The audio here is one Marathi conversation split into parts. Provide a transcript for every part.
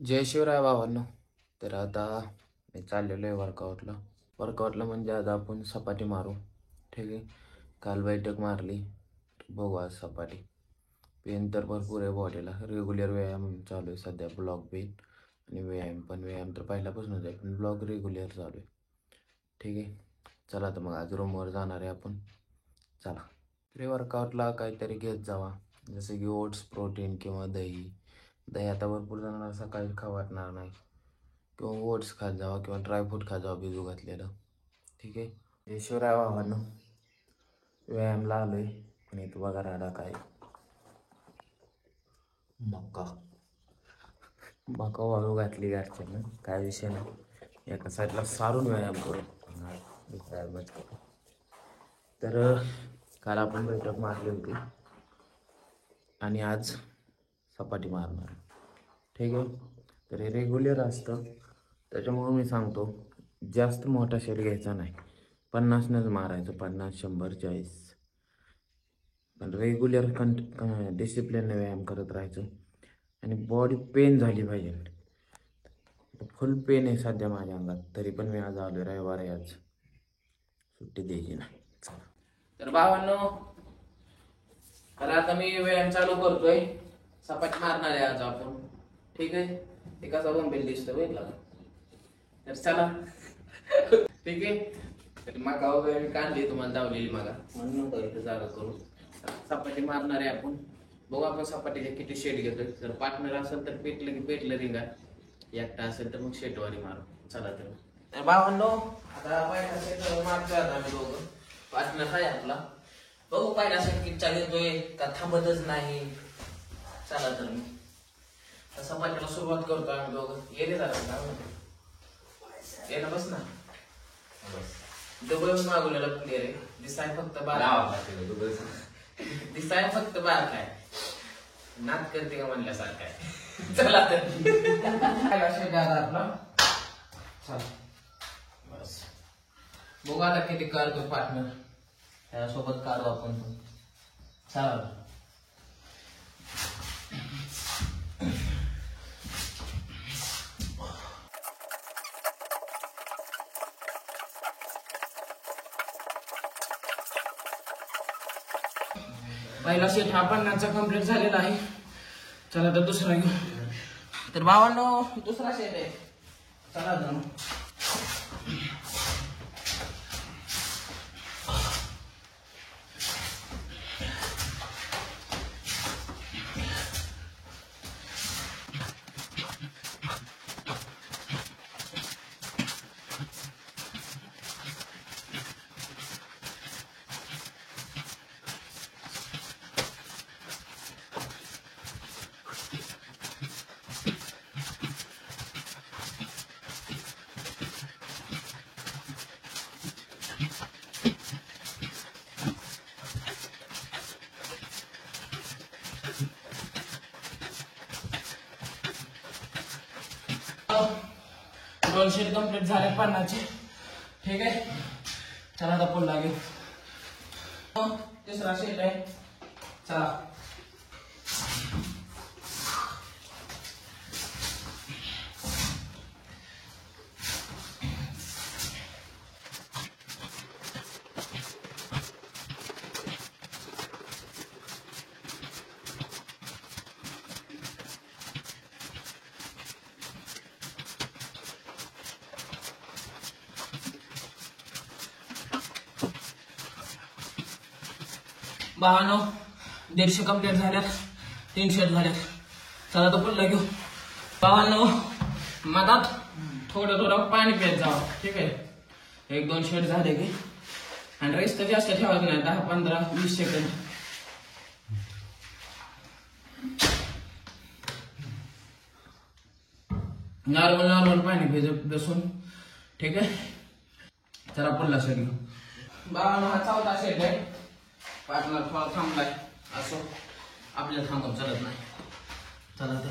जय शिवराय भावांनो. तर आता मी चाललेलो आहे वर्कआउटला म्हणजे आज आपण सपाटी मारू. ठीक आहे. काल बैठक मारली, बघू आज सपाटी. पेन तर भरपूर आहे बॉडीला. रेग्युलर व्यायाम चालू आहे सध्या, ब्लॉक पेन आणि व्यायाम तर पहिल्यापासूनच आहे, पण ब्लॉक रेग्युलर चालू आहे. ठीक आहे. चला तर मग आज रूमवर जाणार आहे आपण. चला. प्री वर्कआउटला काहीतरी घेत जावा, जसं की ओट्स, प्रोटीन किंवा दही. दही आता भरपूर जणांना सकाळी खाऊ वाटणार नाही, किंवा ओट्स खात जावा किंवा ड्रायफ्रूट खात जावा भिजू घातलेलं. ठीक आहे. जय शिवराय भावांनो. व्यायामला आलोय आणि तू बघा राडा काय मका मका वाळू घातली घरच्यानं, काय विषय नाही. एका साईडला सारून व्यायाम करू, व्यायामच करू. तर काल आपण बैठक मारली होती आणि आज सपाटी मारणार. ठीक आहे. तर हे रेग्युलर असतं, त्याच्यामुळं मी सांगतो जास्त मोठा शेट घ्यायचा नाही. 50नंच मारायचं, 50, 100, 40. पण रेग्युलर डिसिप्लिनने व्यायाम करत राहायचं आणि बॉडी पेन झाली पाहिजे. फुल पेन आहे सध्या माझ्या अंगात, तरी पण मी आज आलो. रविवार आहे आज, सुट्टी द्यायची नाही. चला तर भावांनो, तर आता मी व्यायाम चालू करतोय. सपाटी मारणार आहे आज आपण. ठीक आहे. ते कसा बंबेल दिसतो बघितला का? तर चला. ठीक आहे. तर मागा वगैरे मी काढली तुम्हाला दावलेली मागा, म्हणून नको इथं जागा करू. सपाटी मारणार आहे आपण. बघू आपण सपाटीचे किती शेट घेतोय. जर पार्टनर असेल तर पेटलं रिंगा, एकटा असेल तर मग शेटवारी मारू. चला तर भावांनो, आता पहिला शेट मारतोय आता आम्ही दोघं. पार्टनर आहे आपला. बघू पहिला शेट किती चालतोय का थांबतच नाही. चला तर मी सपाटीला सुरुवात करतो. आम्ही दोघं येणे झाला ये ना, बस ना, डबल मागवलेला प्लेअर आहे. दिसाय फक्त 12, दिसाय फक्त 12 काय नाच करते का म्हणल्यासारखं आहे. चला तर आपला. चला बस, बघू आता किती काढतो पार्टनर. त्यासोबत काढू आपण. चला पहिला सेट हा 50चा कंप्लीट झालेला आहे. चला तर दुसरा घेऊ. तर भावांनो, दुसरा सेट आहे. चला तर दोन शेट कंप्लीट झाले 50चे. ठीक आहे. चला आता पुन्हा घेऊ. तिसरा शेट आहे. चला भावांनो, 150 कंप्लीट झाल्यात. 3 शेट झाल्यात. चला तर पुन्हा घेऊ. भावांनो, मधात थोडं पाणी पित जावं. ठीक आहे. 1-2 शेट झाले की, आणि रेस्ट तर जास्त ठेवायचं नाही, 10, 15, 20 सेकंद. नॉर्मल पाणी बसून. ठीक आहे. चला पुन्हा शेट घेऊ. भावांनो, हा 4था शेट आहे. पार्टनर थोडा थांबलाय, असो आपल्याला थांबून चालत नाही. चला तर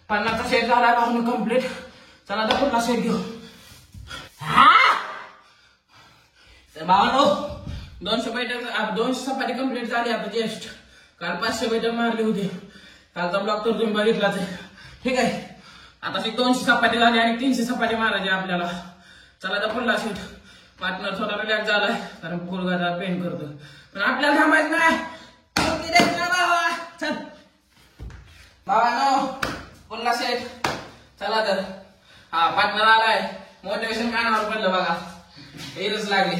50चा सेट झाला भावनो कम्प्लीट. चला तर पुन्हा सेट घेऊ. तर भावानो 200 सपाटी कम्प्लीट झाली आता जस्ट. काल 500 बैठक मारली होती. कालचा ब्लॉग तर तुम्ही बघितला ठीक आहे. आता 200 सपाटी झाली आणि 300 सपाटी मारायची आपल्याला. चला तर पुन्हा सेट. पार्टनर थोडा रिलॅक्स झालाय कारण फुलगाचा पेन करतो पण आपल्याला थांबायचं नाही. चल भावानो पुन्हा सेट. चला तर हा पार्टनर आलाय. मोटिवेशन कानावर पडलं बघा. एरच लागली.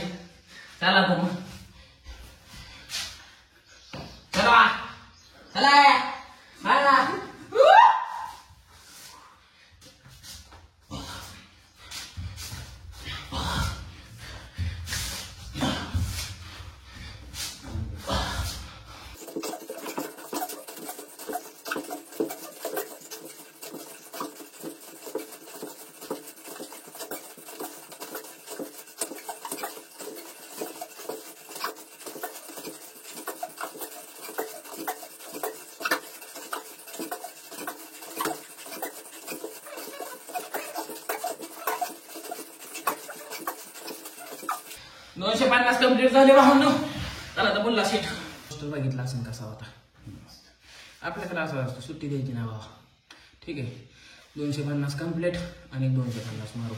चला तर मग चला चला. 250 कम्प्लीट झाले भावनो. चला तर बोलला सीट बघितला असेल कसा होता. आपल्याकडे असं असतं सुट्टी द्यायची ना बाबा. ठीक आहे 250 कम्प्लीट आणि 250 मारू.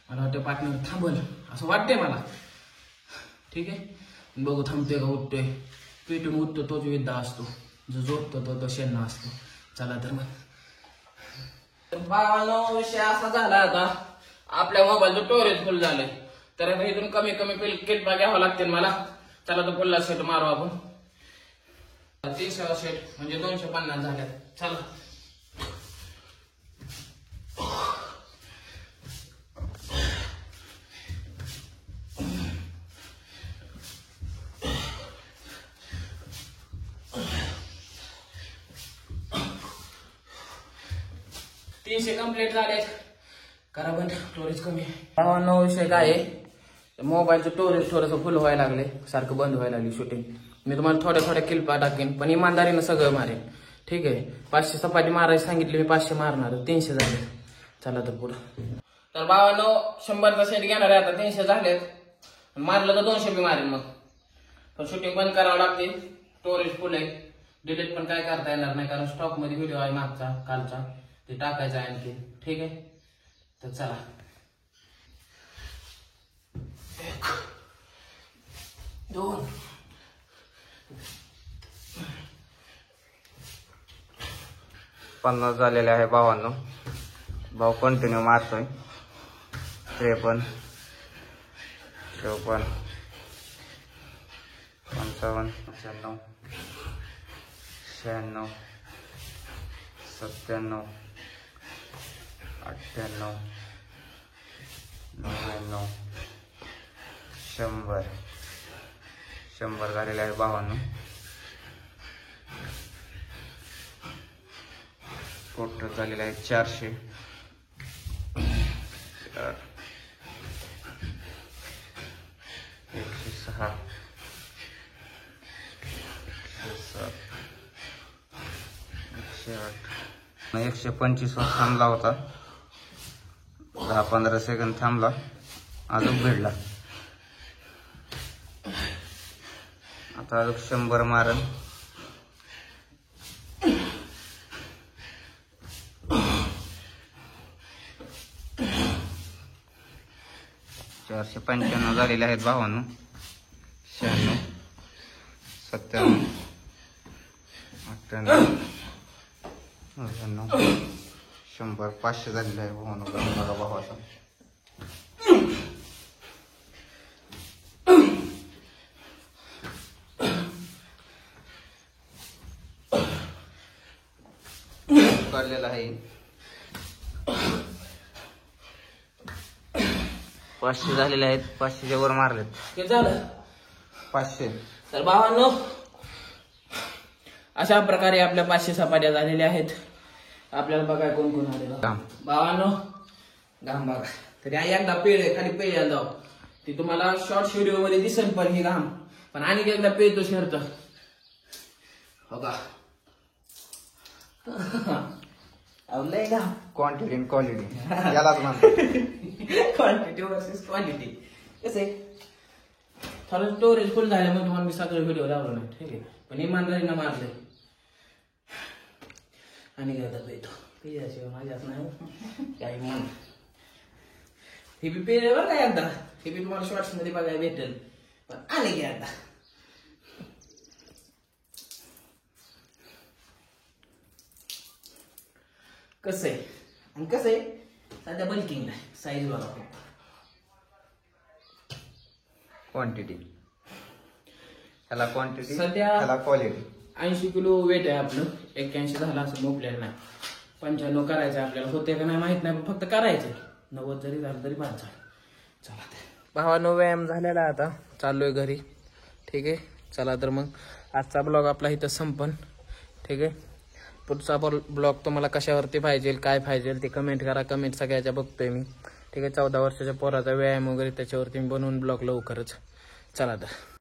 मला वाटतं पार्टनर थांबल असं वाटतंय मला. ठीक आहे बघू थांबतोय का उठतोय. पेटून उठतो तोच विद्या असतो. जो झोपतो तो शेणा असतो. चला तर मग भावानो विषय असा झाला आता आपल्या मोबाईलचं स्टोरेज फुल झालंय. तर आता इथून कमी किट घ्यावं लागतील मला. चला तर पुन्हा सेट मारू आपण. 300 सेट म्हणजे 250 झाल्यात. चला तीनशे कम्प्लीट झालेत. करा बंद स्टोरेज कमी. भावांनो विषय काय आहे मोबाईलचं स्टोरेज थोडंसं फुल व्हायला लागले. सारखं बंद व्हायला लागली शूटिंग. मी तुम्हाला थोड्या किल्पा टाकेन पण इमानदारीनं सगळं मारेन. ठीक आहे 500 सपाटी मारायची सांगितली मी 500 मारणार. 300 झाले. चला तर पुढं. तर भावांनो 100चा सेट घेणार आहे आता. 300 झालेत. मारलं तर 200 बी मारेन मग. पण शूटिंग बंद करावं लागते. स्टोरेज फुल आहे. डिलीट पण काय करता येणार नाही कारण स्टॉक मध्ये व्हिडिओ आहे मागचा कालचा ते टाकायचा आहे आणखी. ठीक आहे तर चला 1 2 50 झालेले आहे भावांनो. भाऊ कंटिन्यू मारतोय. 53 54 55 96 96 97 98 99 100 100 झालेले आहे भावांनो. टोटल झालेले आहे 400 106 107 108 125 वर थांबला होता. 10-15 सेकंद थांबला अजून भिडला. आता अजून 100 मारन. $495 झालेले आहेत भावांनो. 96 97 98 99 100 500 झालेले आहे भावांनो. बघा भावाचा काढलेला आहे. 500 झालेले आहेत. 500च्या वर मारलेत. किती झालं 500. तर भावांनो अशा प्रकारे आपल्या 500 सपाट्या झालेल्या आहेत. आपल्याला बघाय कोण कोण आले भावांनो. घाम बघा तरी एकदा पेळ खाली पेळ जाऊ ती तुम्हाला शॉर्ट व्हिडिओ मध्ये दिसेल पण ही घाम पण आणि एकदा पेळतो शर्ट हो का. लय का क्वांटिटी आणि क्वालिटी यालाच म्हणतात. Quantity versus quality. कसं आहे थोडं स्टोरेज फुल झाल्यामुळे तुम्हाला मी सगळं व्हिडिओ लावलो नाही, ठीक आहे, पण इमानदारीनं मारलंय. आणि काय होता येतो पियाशिवाय माझ्याच नाही काही म्हण. हे बी पेय बरं का एकदा, हे बी तुम्हाला शॉर्ट्स मध्ये बघायला भेटेल, पण आले की एकदा. कसं आहे आणि कसं आहे सध्या बल्किंग आहे, साईज बघा फक्त. क्वांटिटी ह्याला क्वांटिटी सध्या ह्याला क्वालिटी. 80 किलो वेट आहे आपलं. 81 झालं असं मोपलेलं नाही. 95 करायचं आपल्याला, होते का नाही माहित नाही, पण फक्त करायचं. 90 जरी झालं तरी बाद झालं. चला भावानो, व्यायाम झालेला आता चाललोय घरी, ठीक आहे. चला तर मग आजचा ब्लॉग आपला इथं संपन, ठीक आहे. पुढचा ब्लॉग तुम्हाला कशावरती पाहिजे काय पाहिजे ते कमेंट करा. कमेंट सगळ्याच्या बघतोय मी, ठीक आहे. 14 वर्षाच्या पोराचा व्यायाम वगैरे त्याच्यावरती मी बनवून ब्लॉग लवकरच. चला तर.